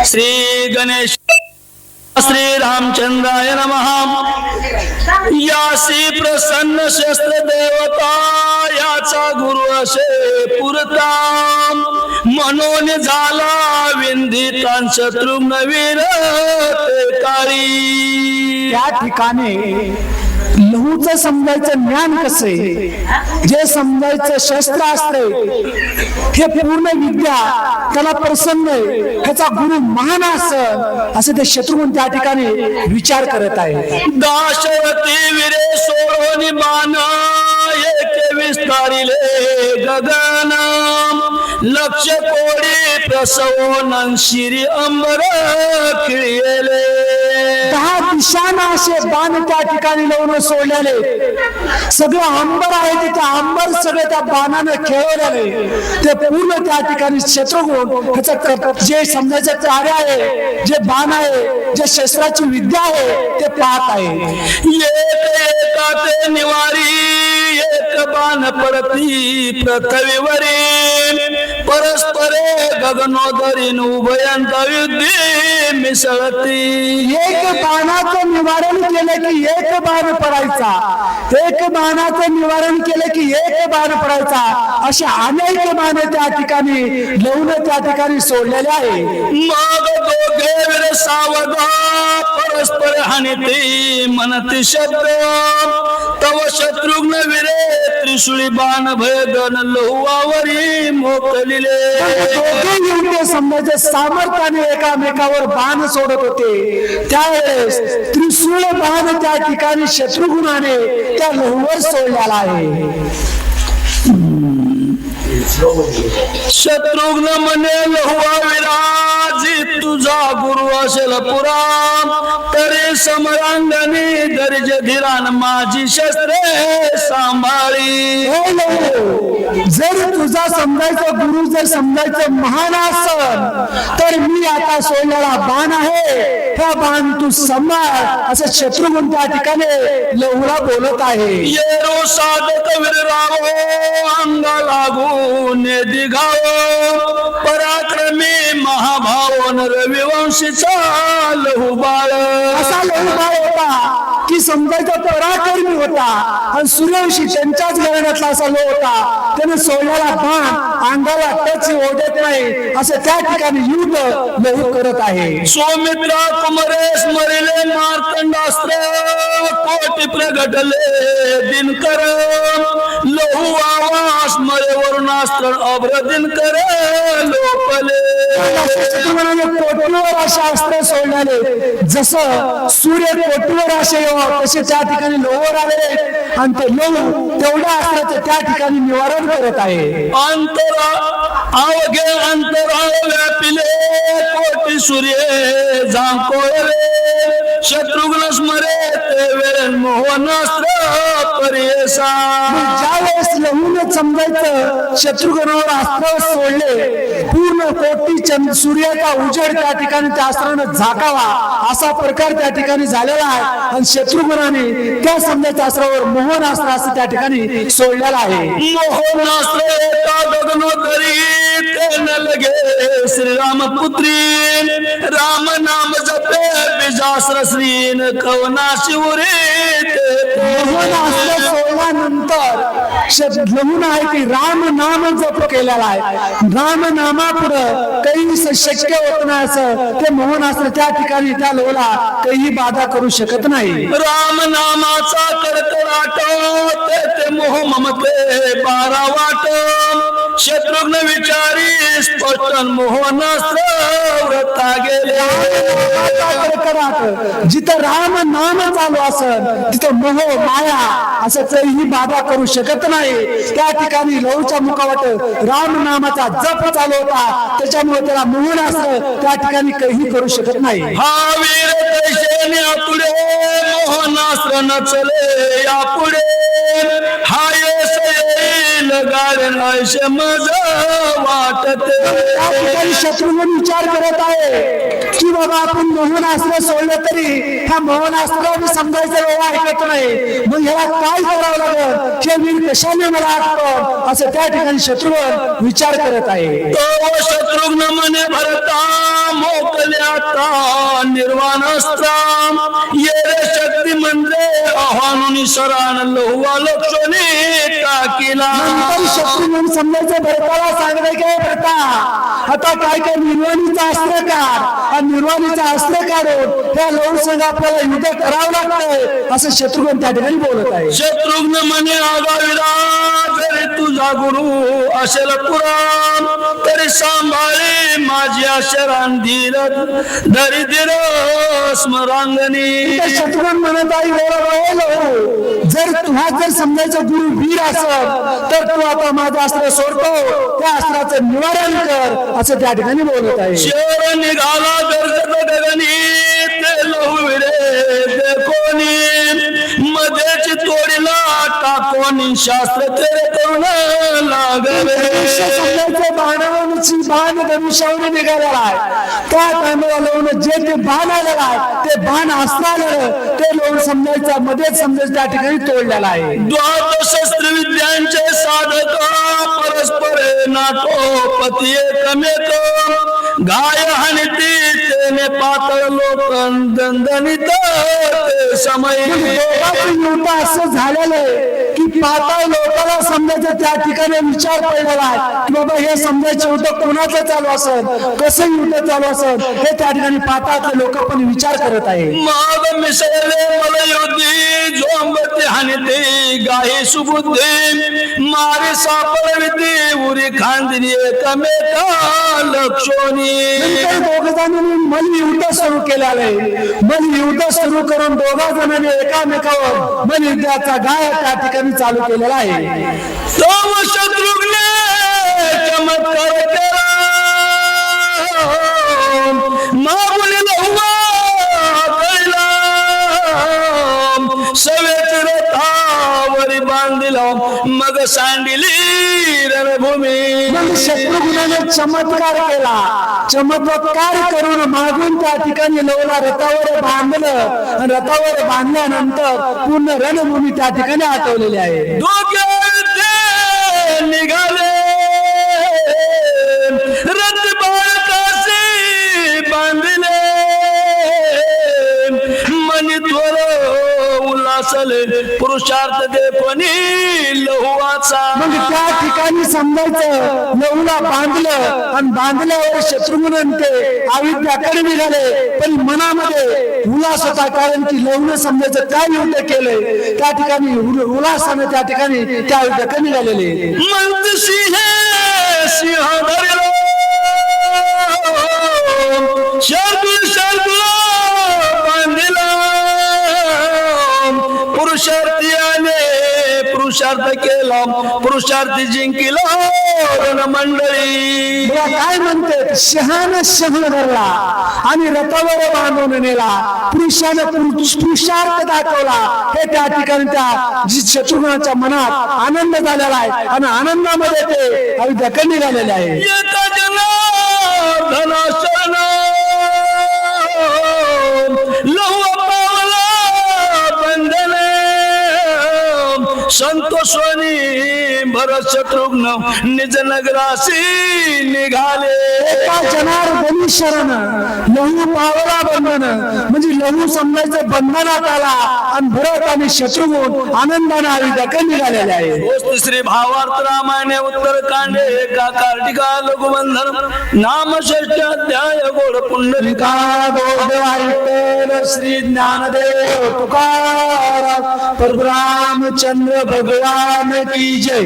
श्री गणेश श्री रामचंद्राय नमः। यासी प्रसन्न शस्त्र देवता याचा गुरु असे पुरता मनोन झाला विंदितां शत्रुघ्न वीर ते काळी। त्या ठिकाणी लहूचं समजायचं ज्ञान कसं आहे, जे समजायचं शस्त्र असते हे पूर्ण विद्या त्याला प्रसन्न आहे, ह्याचा गुरु महान असं असं ते शत्रुघ्न त्या ठिकाणी विचार करत आहे। दाशरथी विरे सोडोनी बाण एक विस्तारिले गगन लक्ष कोडी प्रसवोन शिरी अंबर खिळले। 10 दिशांना असे बाण त्या ठिकाणी लावून सोडलेले, सगळं अंबर आहे ते त्या अंबर सगळे त्या बाणानं खेळवलेले। ते पूर्ण त्या ठिकाणी शत्रुघ्न ह्याचं जे समजायचं कार्य आहे, जे बाण आहे, जे शस्त्राची विद्या आहे ते पाहत आहे। एका ते निवारी एक बाण पडती पृथ्वीवरी परस्परे गगनोदरीन उभयंत युद्धे मिसळती। एक बाणाचं निवारण केलं की एक बाण पडायचा, एक बाणाचं निवारण केलं की एक बाण पडायचा, अशा अनेक बाण त्या ठिकाणी लवून त्या ठिकाणी सोडलेले आहे। मग दोघे वीर सावध परस्पर हानिते म्हणती शब्द तव शत्रुघ्न विरे त्रिशूळी बाण भयगन लहुवावरी मोकलिले। दोघे युद्ध समजायचे सामर्थ्याने एकामेकावर बाण सोडत होते, त्यावेळेस त्रिशूळ बाण त्या ठिकाणी शत्रुघ्नाने त्या लहूवर सोडलेला आहे। शत्रुघ्न म्हणे लहुवा विराजी तुझा गुरु असेल पुरा तरी समरांगणी गरज धीरान माझी शस्त्रे सांभाळी। जर तुझा समजायचं गुरु जर समजायचं महान असल तर मी आता सोडलेला बाण आहे, हा बाण तू सांभाळ असं शत्रुघ्न त्या ठिकाणी लहुला बोलत आहे। येरो साधक वीर रावो अंगा लागून दिघावो पराक्रमी महाभाव रविवंशीचा लहू बाळ। असा लहू बाळ होता की समजायचा पराक्रमी होता आणि सूर्यवंशी त्यांच्याच घराण्यातला असा लो होता, त्याने सोडलेला बाण अंगाला टच ओढत नाही असं त्या ठिकाणी युद्ध लहू करत आहे। सौमित्रा कुमरेश मरिले मार्तंडास्त्र कोटी प्रगटले दिनकर लहू आवास मरे वरुणास्त्र अभ्र दिनकर लोपले। कोटीवर असे अस्त्र सोडलेले, जसं सूर्य कोटीवर असे तसे त्या ठिकाणी लोहवर आले आणि ते लोह तेवढ्या अस्त्राचं त्या ठिकाणी निवारण करत आहे। अंतरा अवघे अंतराळ व्यापिले कोटी सूर्य झांकोळले शत्रुघ्न स्मरे ते वेळ मोहनास्त्र परियसा। ज्यावेळेस लहून समजायचं शत्रुघ्नावर अस्त्र सोडले, पूर्ण कोटी सूर्याचा उजेड त्या ठिकाणी त्या अस्त्रानं झाकावा असा प्रकार त्या ठिकाणी झालेला आहे आणि शत्रुघ्नाने त्या समजायच्या अस्त्रावर मोहनास्त्र असं त्या ठिकाणी सोडलेला आहे। मोहनास्त्र एका गगनोदरी ते न लगे श्रीराम पुत्री राम नाम जपे बीजास्त्र श्रीन कवनाशी उरे। मोहनास्त्र सोडल्यानंतर लहून आहे की राम नाम जप केलेला आहे, राम नामापुढं काही शक्य होत नाही असं ते मोहनास्त्र त्या ठिकाणी त्या लोला काही बाधा करू शकत नाही। राम नामाचा कडकडाट ते मोह ममते 12 वाट शत्रुघ्न विचारी स्पष्ट मोहनास्त्र व्रता गेले। जिथं राम नाम चालू असेल तिथं मोह माया असं काही बाधा करू शकत नाही। त्या ठिकाणी लहूच्या मुखावट राम नामाचा जप चालू होता, त्याच्यामुळे त्याला मोहनास्त्र त्या ठिकाणी काही करू शकत नाही। हा वीर तैसेने आपुडे मोहनास्त्र नचले यापुढे हा यश येईल गाडन ऐसे मज वाटते। त्या ठिकाणी शत्रुघ्न विचार करत आहे की बाबा आपण मोहनास्त्र सोडलं तरी ह्या मोहनास्त्र समजायचं वेळ ऐकत नाही, मग ह्याला काय करावं लागेल, हे वीर कशाने मला आठवत असं त्या ठिकाणी शत्रुघ्न विचार करत आहे। तो शत्रुघ्न म्हणे भरता मोकले करता निर्वाणास्त्र ये रे शक्ती म्हणजे आव्हानुनी सरान लोहुवा लक्षणे टाकीला नंतर शत्रू म्हणून समजायचं भरताला सांगताय काय भरता आता काय काय निर्वाणीचा अस्त्र काढ आणि निर्वाणीचा अस्त्र काढून त्या लवण संघ आपल्याला युद्ध करावं लागतंय असं शत्रुघ्न त्या ठिकाणी बोलत आहे. शत्रुघ्न म्हणे आगाविरा जरी तुझा गुरु असेल पुराण तरी सांभाळे माझी शरण धीर दरिद्र स्मरांगणी. शत्रुघ्न म्हणत आहे जर तुझा जर समजायचा गुरु वीर असेल तर तू आता माझं अस्त्र सोडतो त्या अस्त्राचं निवारण कर असं त्या ठिकाणी बोलत आहे. शेर निघाला गर्जत गगनी ते लोहविरे ते कोणी मध्येच तोडीला टाकोनी शास्त्र तेरे करून लागले. समजायचं बाणावरची बाण धनुष्यावर निघालेला आहे त्या टायमाला लावून जे ते बाण आलेलं आहे ते बाण अस्त्र आलेलं ते लावून समजायचं मध्येच समजायचं त्या ठिकाणी तोडलेला आहे. द्वाद शस्त्र विद्यांचे साधक परस्पर नाटोपती एकमेक गाय हानिती तेने पातळ लोकन दंदनित समय. युद्ध असं झालेलं आहे की पाताळ लोकांना समजायचं त्या ठिकाणी विचार पडलेला आहे की बाबा हे समजायचं युद्ध कोणाचं चालू असेल कसं युद्ध चालू असेल हे त्या ठिकाणी पाताळातले लोक पण विचार करत आहे. मग मिसळले मला युद्धी जोंबते हानिते गाय सुबुद्धी मारे सापडविते उरी खांदिनी एकमेका लक्षोनी. दोघ जणांनी मल्लयुद्ध सुरू केलेलं आहे. मल्लयुद्ध सुरू करून दोघा जणांनी एकामेकावर मल्लयुद्धाचा गाय त्या ठिकाणी चालू केलेला आहे. तो शत्रुघ्ने चमत्कार केला मागुनी लहुवा कळला सवेच रथावरी बांधिला मग सांडिली रणभूमी. मग शत्रुघ्नाने चमत्कार केला. चमत्कार करून मागून त्या ठिकाणी लवला रथावर बांधलं आणि रथावर बांधल्यानंतर पूर्ण रणभूमी त्या ठिकाणी आठवलेली आहे. डोक्यात निघाले रथ बाळकाशी बांधले मनी थोर उल्हासले पुरुषार्थ देपणी लहुवाचा. मग त्या ठिकाणी समजायचं लवला बांधलं आणि बांधल्यावर शत्रुघ्न ते अविद्याकडे निघाले पण मनामध्ये उल्हास होता कारण की लवण समजायचं काय युद्ध केलंय त्या ठिकाणी उल्हासाने त्या ठिकाणी त्या युद्धाकडे निघालेले. मंद सिंह सिंह धरलो शार्दूल शार्दूल बांधिला पुरुषार्थी आले पुरुषार्थ केला पुरुषार्थी जिंकिला रणमंडळी. काय म्हणते शहान शहन धरला आणि रथावर बांधून नेला पुरुषानं पुरुषार्थ दाखवला हे त्या ठिकाणी त्या शत्रुघ्नाच्या मनात आनंद झालेला आहे आणि आनंदामध्ये ते अविद्याकडे निघालेले आहे. एका जनार्दना शरण लहू पावला बंधने संतोषवनी भरत शत्रुघ्न निज नगरासी निघाले. एका जनार्दनी शरण लहू पावला बंधन म्हणजे लहू समजायचं बंधनात आला आणि भरत आणि शत्रुघ्न आनंदाने अविद्याकडे निघालेले आहे. दोस्त श्री भावार्थ रामायणे उत्तर कांडे एका कार्तिका लघुबंधन नाम षष्ठ अध्याय गोड पुंडलिका. श्री ज्ञानदेव तुकाराम परशुरामचंद्र भगवान की जय.